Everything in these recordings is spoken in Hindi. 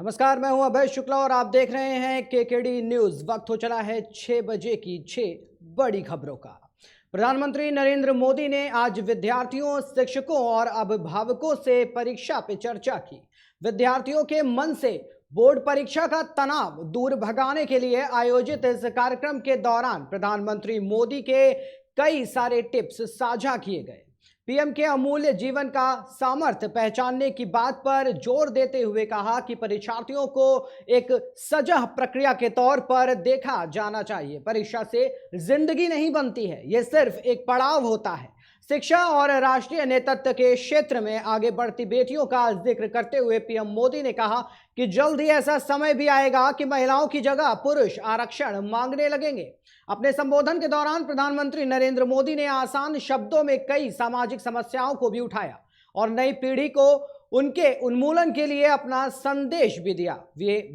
नमस्कार, मैं हूं अभय शुक्ला और आप देख रहे हैं केकेडी न्यूज। वक्त हो चला है 6 बजे की 6 बड़ी खबरों का। प्रधानमंत्री नरेंद्र मोदी ने आज विद्यार्थियों, शिक्षकों और अभिभावकों से परीक्षा पे चर्चा की। विद्यार्थियों के मन से बोर्ड परीक्षा का तनाव दूर भगाने के लिए आयोजित इस कार्यक्रम के दौरान प्रधानमंत्री मोदी के कई सारे टिप्स साझा किए गए। पीएम के अमूल्य जीवन का सामर्थ्य पहचानने की बात पर जोर देते हुए कहा कि परीक्षार्थियों को एक सजग प्रक्रिया के तौर पर देखा जाना चाहिए। परीक्षा से जिंदगी नहीं बनती है, यह सिर्फ एक पड़ाव होता है। शिक्षा और राष्ट्रीय नेतृत्व के क्षेत्र में आगे बढ़ती बेटियों का जिक्र करते हुए पीएम मोदी ने कहा कि जल्द ही ऐसा समय भी आएगा कि महिलाओं की जगह पुरुष आरक्षण मांगने लगेंगे। अपने संबोधन के दौरान प्रधानमंत्री नरेंद्र मोदी ने आसान शब्दों में कई सामाजिक समस्याओं को भी उठाया और नई पीढ़ी को उनके उन्मूलन के लिए अपना संदेश भी दिया।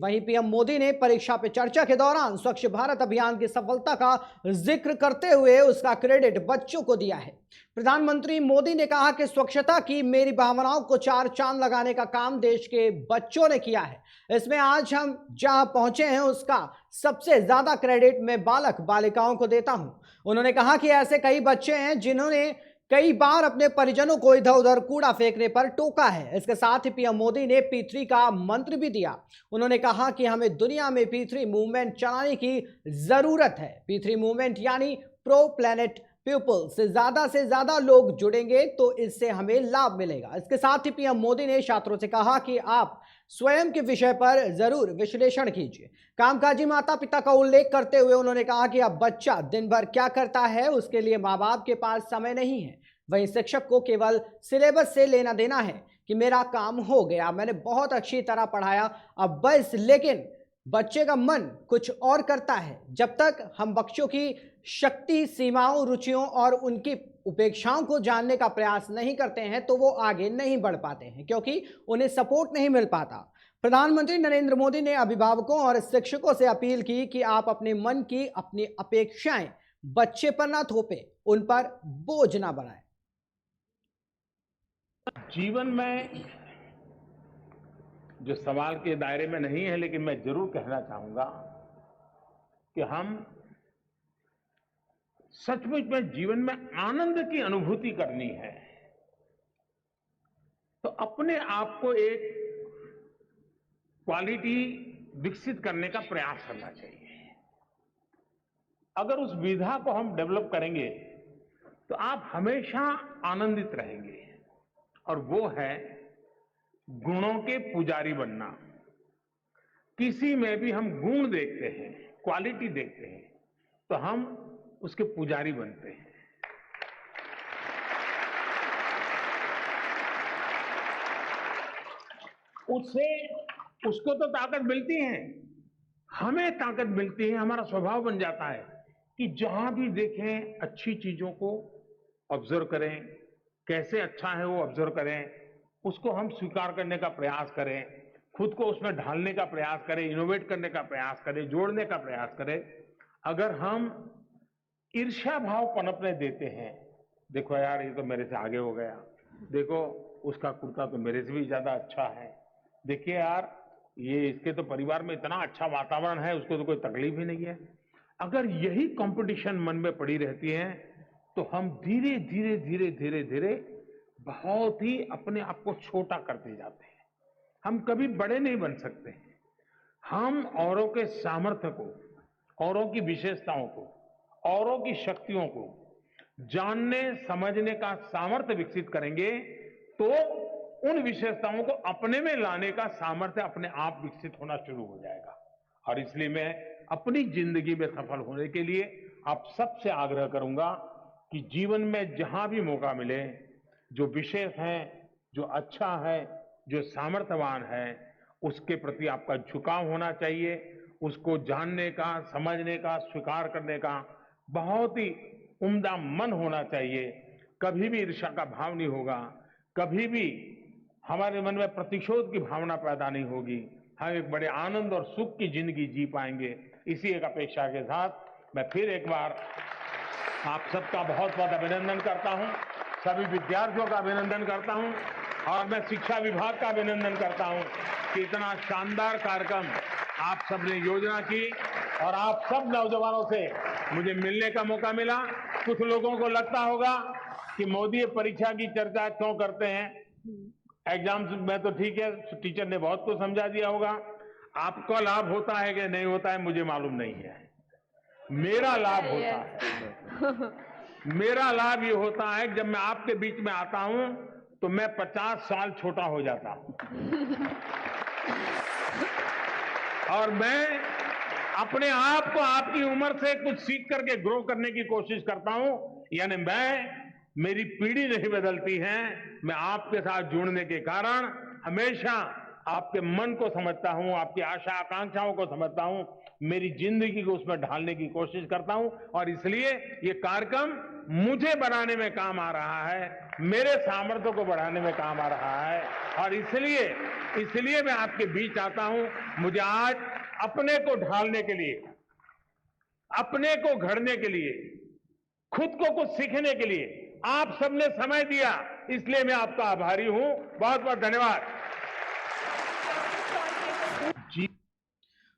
वहीं पीएम मोदी ने परीक्षा पे चर्चा के दौरान स्वच्छ भारत अभियान की सफलता का जिक्र करते हुए उसका क्रेडिट बच्चों को दिया है। प्रधानमंत्री मोदी ने कहा कि स्वच्छता की मेरी भावनाओं को चार चांद लगाने का काम देश के बच्चों ने किया है। इसमें आज हम जहां पहुंचे हैं उसका सबसे ज्यादा क्रेडिट मैं बालक बालिकाओं को देता हूं। उन्होंने कहा कि ऐसे कई बच्चे हैं जिन्होंने कई बार अपने परिजनों को इधर उधर कूड़ा फेंकने पर टोका है। इसके साथ ही पीएम मोदी ने P3 का मंत्र भी दिया। उन्होंने कहा कि हमें दुनिया में P3 मूवमेंट चलाने की जरूरत है। P3 मूवमेंट यानी प्रो प्लेनेट पीपल से ज्यादा लोग जुड़ेंगे तो इससे हमें लाभ मिलेगा। इसके साथ ही पीएम मोदी ने छात्रों से कहा कि आप स्वयं के विषय पर जरूर विश्लेषण कीजिए। कामकाजी माता पिता का उल्लेख करते हुए उन्होंने कहा कि अब बच्चा दिन भर क्या करता है उसके लिए माँ बाप के पास समय नहीं है। वहीं शिक्षक को केवल सिलेबस से लेना देना है कि मेरा काम हो गया, मैंने बहुत अच्छी तरह पढ़ाया, अब बस। लेकिन बच्चे का मन कुछ और करता है। जब तक हम बच्चों की शक्ति, सीमाओं, रुचियों और उनकी उपेक्षाओं को जानने का प्रयास नहीं करते हैं तो वो आगे नहीं बढ़ पाते हैं, क्योंकि उन्हें सपोर्ट नहीं मिल पाता। प्रधानमंत्री नरेंद्र मोदी ने अभिभावकों और शिक्षकों से अपील की कि आप अपने मन की अपनी अपेक्षाएं बच्चे पर ना थोपें, उन पर बोझ ना बनाएं। जीवन में जो सवाल के दायरे में नहीं है, लेकिन मैं जरूर कहना चाहूंगा कि हम सचमुच में जीवन में आनंद की अनुभूति करनी है तो अपने आप को एक क्वालिटी विकसित करने का प्रयास करना चाहिए। अगर उस विधा को हम डेवलप करेंगे तो आप हमेशा आनंदित रहेंगे, और वो है गुणों के पुजारी बनना। किसी में भी हम गुण देखते हैं, क्वालिटी देखते हैं, तो हम उसके पुजारी बनते हैं। उसको तो ताकत मिलती है, हमें ताकत मिलती है। हमारा स्वभाव बन जाता है कि जहां भी देखें अच्छी चीजों को ऑब्जर्व करें, कैसे अच्छा है वो ऑब्जर्व करें, उसको हम स्वीकार करने का प्रयास करें, खुद को उसमें ढालने का प्रयास करें, इनोवेट करने का प्रयास करें, जोड़ने का प्रयास करें। अगर हम ईर्ष्या भाव पनपने देते हैं, देखो यार ये तो मेरे से आगे हो गया, देखो उसका कुर्ता तो मेरे से भी ज्यादा अच्छा है, देखिए यार ये इसके तो परिवार में इतना अच्छा वातावरण है, उसको तो कोई तकलीफ ही नहीं है। अगर यही कंपटीशन मन में पड़ी रहती है तो हम धीरे धीरे धीरे धीरे धीरे बहुत ही अपने आप को छोटा करते जाते हैं। हम कभी बड़े नहीं बन सकते। हम औरों के सामर्थ्य को, औरों की विशेषताओं को, औरों की शक्तियों को जानने समझने का सामर्थ्य विकसित करेंगे तो उन विशेषताओं को अपने में लाने का सामर्थ्य अपने आप विकसित होना शुरू हो जाएगा। और इसलिए मैं अपनी जिंदगी में सफल होने के लिए आप सबसे आग्रह करूंगा कि जीवन में जहां भी मौका मिले, जो विशेष है, जो अच्छा है, जो सामर्थ्यवान है, उसके प्रति आपका झुकाव होना चाहिए। उसको जानने का, समझने का, स्वीकार करने का बहुत ही उम्दा मन होना चाहिए। कभी भी ईर्ष्या का भाव नहीं होगा, कभी भी हमारे मन में प्रतिशोध की भावना पैदा नहीं होगी। हम एक बड़े आनंद और सुख की जिंदगी जी पाएंगे। इसी एक अपेक्षा के साथ मैं फिर एक बार आप सबका बहुत बहुत अभिनंदन करता हूं, सभी विद्यार्थियों का अभिनंदन करता हूं और मैं शिक्षा विभाग का अभिनंदन करता हूं कि इतना शानदार कार्यक्रम आप सबने योजना की और आप सब नौजवानों से मुझे मिलने का मौका मिला। कुछ लोगों को लगता होगा कि मोदी ये परीक्षा की चर्चा क्यों करते हैं, एग्जाम्स में तो ठीक है, टीचर ने बहुत कुछ समझा दिया होगा। आपका लाभ होता है कि नहीं होता है मुझे मालूम नहीं है, मेरा लाभ होता है। मेरा लाभ ये होता है कि जब मैं आपके बीच में आता हूं तो मैं 50 साल छोटा हो जाता हूं और मैं अपने आप को आपकी उम्र से कुछ सीख करके ग्रो करने की कोशिश करता हूं। यानी मेरी पीढ़ी नहीं बदलती है, मैं आपके साथ जुड़ने के कारण हमेशा आपके मन को समझता हूं, आपकी आशा आकांक्षाओं को समझता हूं, मेरी जिंदगी को उसमें ढालने की कोशिश करता हूं और इसलिए ये कार्यक्रम मुझे बनाने में काम आ रहा है, मेरे सामर्थ्य को बढ़ाने में काम आ रहा है और इसलिए मैं आपके बीच आता हूं। मुझे आज अपने को ढालने के लिए, अपने को घड़ने के लिए, खुद को कुछ सीखने के लिए आप सबने समय दिया, इसलिए मैं आपका आभारी हूं। बहुत बहुत धन्यवाद।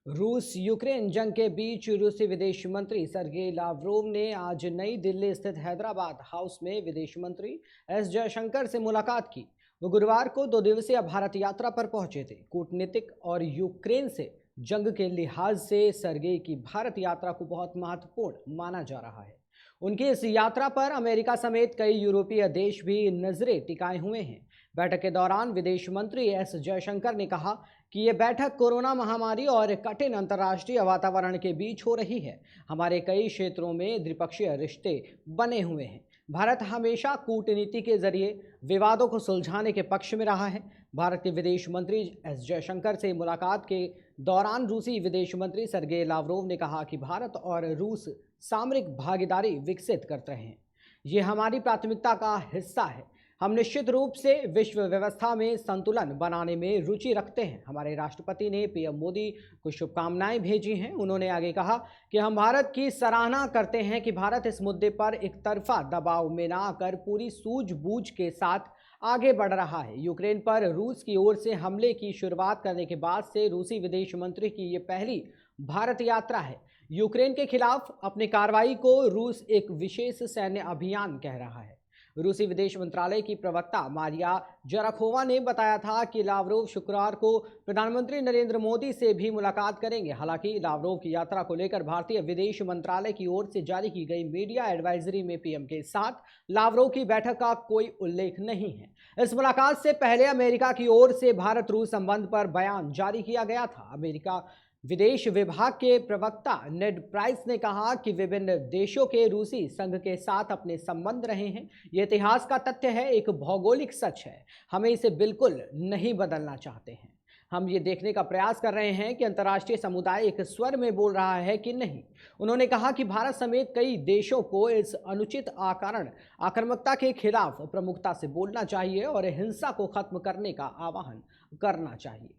रूस यूक्रेन जंग के बीच रूसी विदेश मंत्री सर्गेई लावरोव ने आज नई दिल्ली स्थित हैदराबाद हाउस में विदेश मंत्री एस जयशंकर से मुलाकात की। वो गुरुवार को 2 दिवसीय भारत यात्रा पर पहुंचे थे। कूटनीतिक और यूक्रेन से जंग के लिहाज से सर्गेई की भारत यात्रा को बहुत महत्वपूर्ण माना जा रहा है। उनकी इस यात्रा पर अमेरिका समेत कई यूरोपीय देश भी नजरें टिकाए हुए हैं। बैठक के दौरान विदेश मंत्री एस जयशंकर ने कहा कि ये बैठक कोरोना महामारी और कठिन अंतर्राष्ट्रीय वातावरण के बीच हो रही है। हमारे कई क्षेत्रों में द्विपक्षीय रिश्ते बने हुए हैं। भारत हमेशा कूटनीति के जरिए विवादों को सुलझाने के पक्ष में रहा है। भारत के विदेश मंत्री एस जयशंकर से मुलाकात के दौरान रूसी विदेश मंत्री सर्गेई लावरोव ने कहा कि भारत और रूस सामरिक भागीदारी विकसित करते हैं। ये हमारी प्राथमिकता का हिस्सा है। हम निश्चित रूप से विश्व व्यवस्था में संतुलन बनाने में रुचि रखते हैं। हमारे राष्ट्रपति ने पीएम मोदी को शुभकामनाएं भेजी हैं। उन्होंने आगे कहा कि हम भारत की सराहना करते हैं कि भारत इस मुद्दे पर एक तरफा दबाव में ना आकर पूरी सूझबूझ के साथ आगे बढ़ रहा है। यूक्रेन पर रूस की ओर से हमले की शुरुआत करने के बाद से रूसी विदेश मंत्री की ये पहली भारत यात्रा है। यूक्रेन के खिलाफ अपनी कार्रवाई को रूस एक विशेष सैन्य अभियान कह रहा है। रूसी विदेश मंत्रालय की प्रवक्ता मारिया जराखोवा ने बताया था कि लावरोव शुक्रवार को प्रधानमंत्री नरेंद्र मोदी से भी मुलाकात करेंगे। हालांकि लावरोव की यात्रा को लेकर भारतीय विदेश मंत्रालय की ओर से जारी की गई मीडिया एडवाइजरी में पीएम के साथ लावरोव की बैठक का कोई उल्लेख नहीं है। इस मुलाकात से पहले अमेरिका की ओर से भारत रूस संबंध पर बयान जारी किया गया था। अमेरिका विदेश विभाग के प्रवक्ता नेड प्राइस ने कहा कि विभिन्न देशों के रूसी संघ के साथ अपने संबंध रहे हैं। ये इतिहास का तथ्य है, एक भौगोलिक सच है। हमें इसे बिल्कुल नहीं बदलना चाहते हैं। हम ये देखने का प्रयास कर रहे हैं कि अंतर्राष्ट्रीय समुदाय एक स्वर में बोल रहा है कि नहीं। उन्होंने कहा कि भारत समेत कई देशों को इस अनुचित आक्रामकता के खिलाफ प्रमुखता से बोलना चाहिए और हिंसा को खत्म करने का आह्वान करना चाहिए।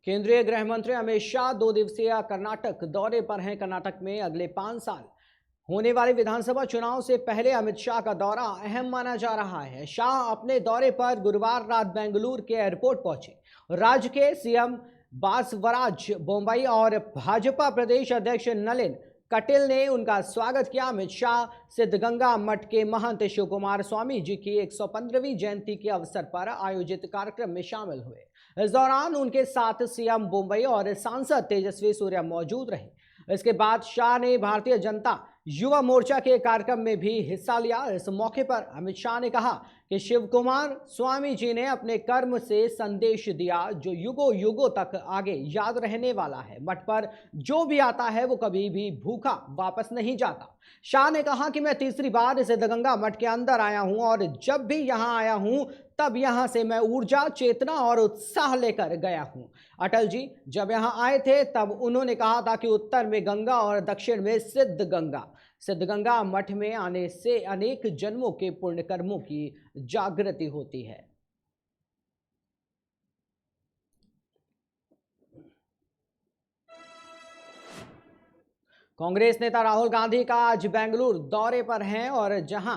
केंद्रीय गृह मंत्री अमित शाह 2 दिवसीय कर्नाटक दौरे पर हैं। कर्नाटक में अगले 5 साल होने वाले विधानसभा चुनाव से पहले अमित शाह का दौरा अहम माना जा रहा है। शाह अपने दौरे पर गुरुवार रात बेंगलुरु के एयरपोर्ट पहुंचे। राज्य के सीएम बासवराज बोम्मई और भाजपा प्रदेश अध्यक्ष नलिन कटिल ने उनका स्वागत किया। अमित शाह सिद्धगंगा मठ के महंत शिव कुमार स्वामी जी की 115वीं जयंती के अवसर पर आयोजित कार्यक्रम में शामिल हुए। इस दौरान उनके साथ सीएम बोम्मई और सांसद तेजस्वी सूर्या मौजूद रहे। इसके बाद शाह ने भारतीय जनता युवा मोर्चा के कार्यक्रम में भी हिस्सा लिया। इस मौके पर अमित शाह ने कहा कि शिव कुमार स्वामी जी ने अपने कर्म से संदेश दिया जो युगों युगों तक आगे याद रहने वाला है। मठ पर जो भी आता है वो कभी भी भूखा वापस नहीं जाता। शाह ने कहा कि मैं तीसरी बार सिद्धगंगा मठ के अंदर आया हूं और जब भी यहां आया हूं तब यहां से मैं ऊर्जा, चेतना और उत्साह लेकर गया हूं। अटल जी जब यहां आए थे तब उन्होंने कहा था कि उत्तर में गंगा और दक्षिण में सिद्धगंगा मठ में आने से अनेक जन्मों के पुण्य कर्मों की जागृति होती है। कांग्रेस नेता राहुल गांधी का आज बेंगलुरु दौरे पर हैं और जहां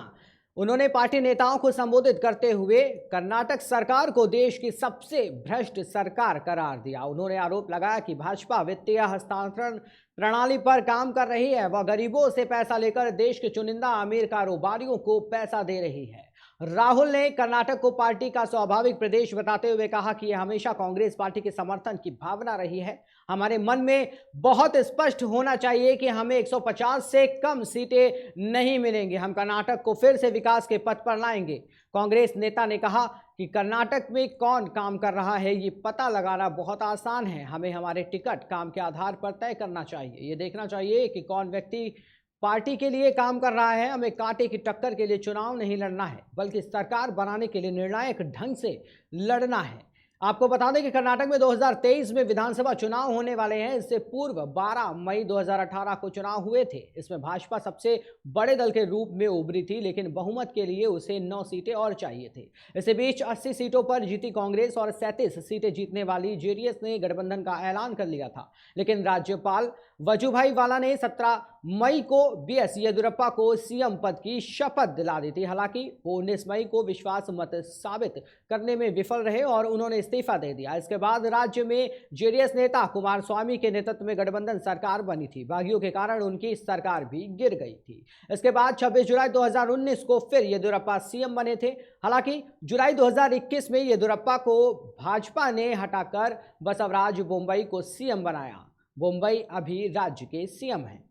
उन्होंने पार्टी नेताओं को संबोधित करते हुए कर्नाटक सरकार को देश की सबसे भ्रष्ट सरकार करार दिया। उन्होंने आरोप लगाया कि भाजपा वित्तीय हस्तांतरण प्रणाली पर काम कर रही है, वह गरीबों से पैसा लेकर देश के चुनिंदा अमीर कारोबारियों को पैसा दे रही है। राहुल ने कर्नाटक को पार्टी का स्वाभाविक प्रदेश बताते हुए कहा कि यह हमेशा कांग्रेस पार्टी के समर्थन की भावना रही है। हमारे मन में बहुत स्पष्ट होना चाहिए कि हमें 150 से कम सीटें नहीं मिलेंगी। हम कर्नाटक को फिर से विकास के पथ पर लाएंगे। कांग्रेस नेता ने कहा कि कर्नाटक में कौन काम कर रहा है ये पता लगाना बहुत आसान है। हमें हमारे टिकट काम के आधार पर तय करना चाहिए। ये देखना चाहिए कि कौन व्यक्ति पार्टी के लिए काम कर रहा है। हमें कांटे की टक्कर के लिए चुनाव नहीं लड़ना है, बल्कि सरकार बनाने के लिए निर्णायक ढंग से लड़ना है। आपको बता दें कि कर्नाटक में 2023 में विधानसभा चुनाव होने वाले हैं। इससे पूर्व 12 मई 2018 को चुनाव हुए थे। इसमें भाजपा सबसे बड़े दल के रूप में उभरी थी, लेकिन बहुमत के लिए उसे 9 सीटें और चाहिए थे। इसी बीच 80 सीटों पर जीती कांग्रेस और 37 सीटें जीतने वाली जेडीएस ने गठबंधन का ऐलान कर लिया था। लेकिन राज्यपाल वजुभाई वाला ने 17 मई को बीएस येदियुरप्पा को सीएम पद की शपथ दिला दी थी। हालांकि वो 19 मई को विश्वास मत साबित करने में विफल रहे और उन्होंने इस्तीफा दे दिया। इसके बाद राज्य में जेडीएस नेता कुमारस्वामी के नेतृत्व में गठबंधन सरकार बनी थी। बागियों के कारण उनकी सरकार भी गिर गई थी। इसके बाद 26 जुलाई 2019 को फिर येदियुरप्पा सीएम बने थे। हालांकि जुलाई 2021 में येदियुरप्पा को भाजपा ने हटाकर बसवराज बोम्मई को सीएम बनाया। बोम्मई अभी राज्य के सीएम हैं।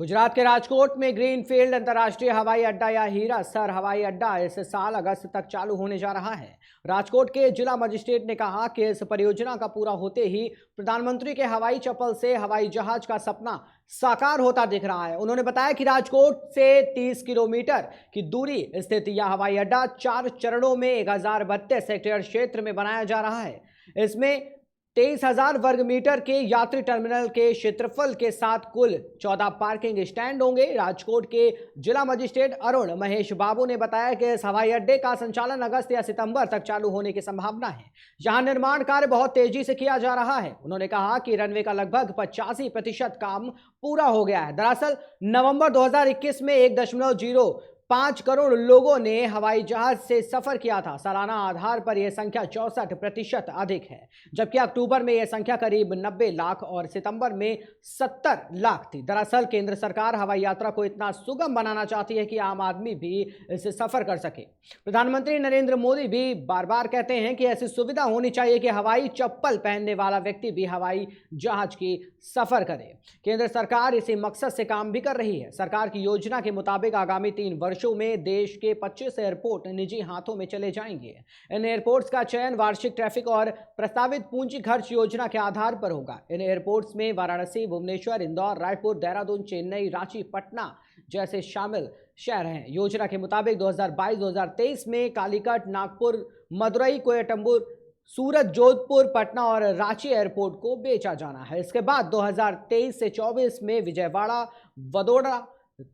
गुजरात के राजकोट में ग्रीनफील्ड अंतर्राष्ट्रीय हवाई अड्डा या हीरा सर हवाई अड्डा इस साल अगस्त तक चालू होने जा रहा है। राजकोट के जिला मजिस्ट्रेट ने कहा कि इस परियोजना का पूरा होते ही प्रधानमंत्री के हवाई चप्पल से हवाई जहाज का सपना साकार होता दिख रहा है। उन्होंने बताया कि राजकोट से 30 किलोमीटर की दूरी स्थित यह हवाई अड्डा 4 चरणों में 1032 हेक्टेयर क्षेत्र में बनाया जा रहा है। इसमें 23,000 वर्ग मीटर के यात्री टर्मिनल के क्षेत्रफल के साथ कुल 14 पार्किंग स्टैंड होंगे। राजकोट के जिला मजिस्ट्रेट अरुण महेश बाबू ने बताया कि इस हवाई अड्डे का संचालन अगस्त या सितंबर तक चालू होने की संभावना है। यहां निर्माण कार्य बहुत तेजी से किया जा रहा है। उन्होंने कहा कि रनवे का लगभग 85% काम पूरा हो गया है। दरअसल नवंबर 2021 में 1.05 करोड़ लोगों ने हवाई जहाज से सफर किया था। सालाना आधार पर यह संख्या 64% अधिक है, जबकि अक्टूबर में यह संख्या करीब 90 लाख और सितंबर में 70 लाख थी। दरअसल केंद्र सरकार हवाई यात्रा को इतना सुगम बनाना चाहती है कि आम आदमी भी इससे सफर कर सके। प्रधानमंत्री नरेंद्र मोदी भी बार बार कहते हैं कि ऐसी सुविधा होनी चाहिए कि हवाई चप्पल पहनने वाला व्यक्ति भी हवाई जहाज की सफर करे। केंद्र सरकार इसी मकसद से काम भी कर रही है। सरकार की योजना के मुताबिक आगामी 3 वर्षों में देश के 25 एयरपोर्ट निजी हाथों में चले जाएंगे। इन एयरपोर्ट्स का चयन वार्षिक ट्रैफिक और प्रस्तावित पूंजी खर्च योजना के आधार पर होगा। इन एयरपोर्ट्स में वाराणसी, भुवनेश्वर, इंदौर, रायपुर, देहरादून, चेन्नई, रांची, पटना जैसे शामिल शहर हैं। योजना के मुताबिक 2022-2023 में कालीकट, नागपुर, मदुरई, कोयम्बटूर, सूरत, जोधपुर, पटना और रांची एयरपोर्ट को बेचा जाना है। इसके बाद 2023 से 24 में विजयवाड़ा, वडोदरा,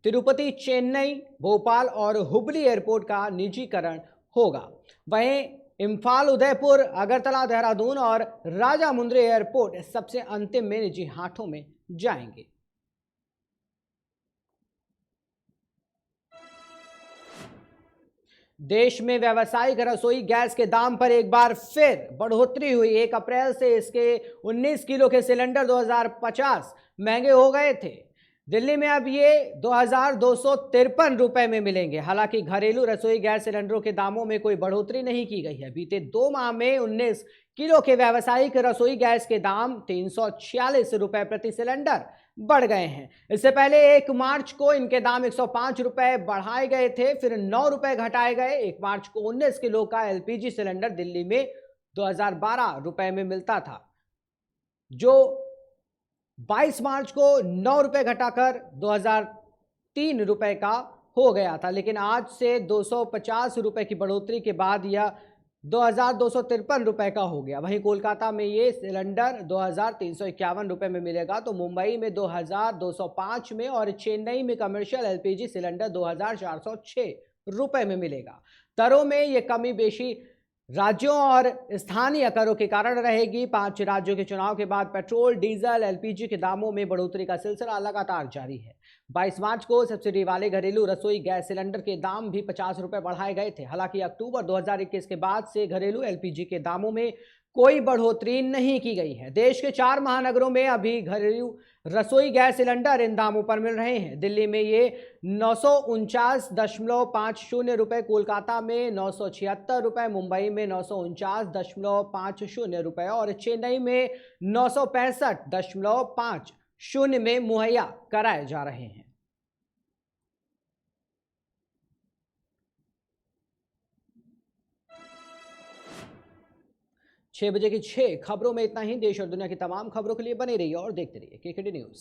तिरुपति, चेन्नई, भोपाल और हुबली एयरपोर्ट का निजीकरण होगा। वहीं इम्फाल, उदयपुर, अगरतला, देहरादून और राजामुंद्री एयरपोर्ट सबसे अंतिम में निजी हाथों में जाएंगे। देश में व्यावसायिक रसोई गैस के दाम पर एक बार फिर बढ़ोतरी हुई। 1 अप्रैल से इसके 19 किलो के सिलेंडर 2050 महंगे हो गए थे। दिल्ली में अब ये 2,253 रुपए में मिलेंगे। हालांकि घरेलू रसोई गैस सिलेंडरों के दामों में कोई बढ़ोतरी नहीं की गई है। बीते 2 माह में 19 किलो के व्यावसायिक रसोई गैस के दाम 346 रुपए प्रति सिलेंडर बढ़ गए हैं। इससे पहले 1 मार्च को इनके दाम 105 रुपए बढ़ाए गए थे, फिर 9 रुपए घटाए गए। 1 मार्च को 19 किलो का एलपीजी सिलेंडर दिल्ली में 2012 रुपए में मिलता था, जो 22 मार्च को 9 रुपए घटाकर 2003 रुपए का हो गया था। लेकिन आज से 250 रुपए की बढ़ोतरी के बाद यह 2,253 रुपए का हो गया। वहीं कोलकाता में ये सिलेंडर 2,351 रुपए में मिलेगा, तो मुंबई में 2,205 में और चेन्नई में कमर्शियल एलपीजी सिलेंडर 2,406 रुपए में मिलेगा। दरों में ये कमी बेशी राज्यों और स्थानीय करों के कारण रहेगी। 5 राज्यों के चुनाव के बाद पेट्रोल, डीजल, एलपीजी के दामों में बढ़ोतरी का सिलसिला लगातार जारी है। 22 मार्च को सब्सिडी वाले घरेलू रसोई गैस सिलेंडर के दाम भी 50 रुपए बढ़ाए गए थे। हालांकि अक्टूबर 2021 के बाद से घरेलू एलपीजी के दामों में कोई बढ़ोतरी नहीं की गई है। देश के 4 महानगरों में अभी घरेलू रसोई गैस सिलेंडर इन दामों पर मिल रहे हैं। दिल्ली में ये 949.50 रुपए, कोलकाता में 976 रुपए, मुंबई में 949.50 रुपए और चेन्नई में 965.50 में मुहैया कराए जा रहे हैं। 6 बजे की 6 खबरों में इतना ही। देश और दुनिया की तमाम खबरों के लिए बने रहिए और देखते रहिए केकेडी न्यूज।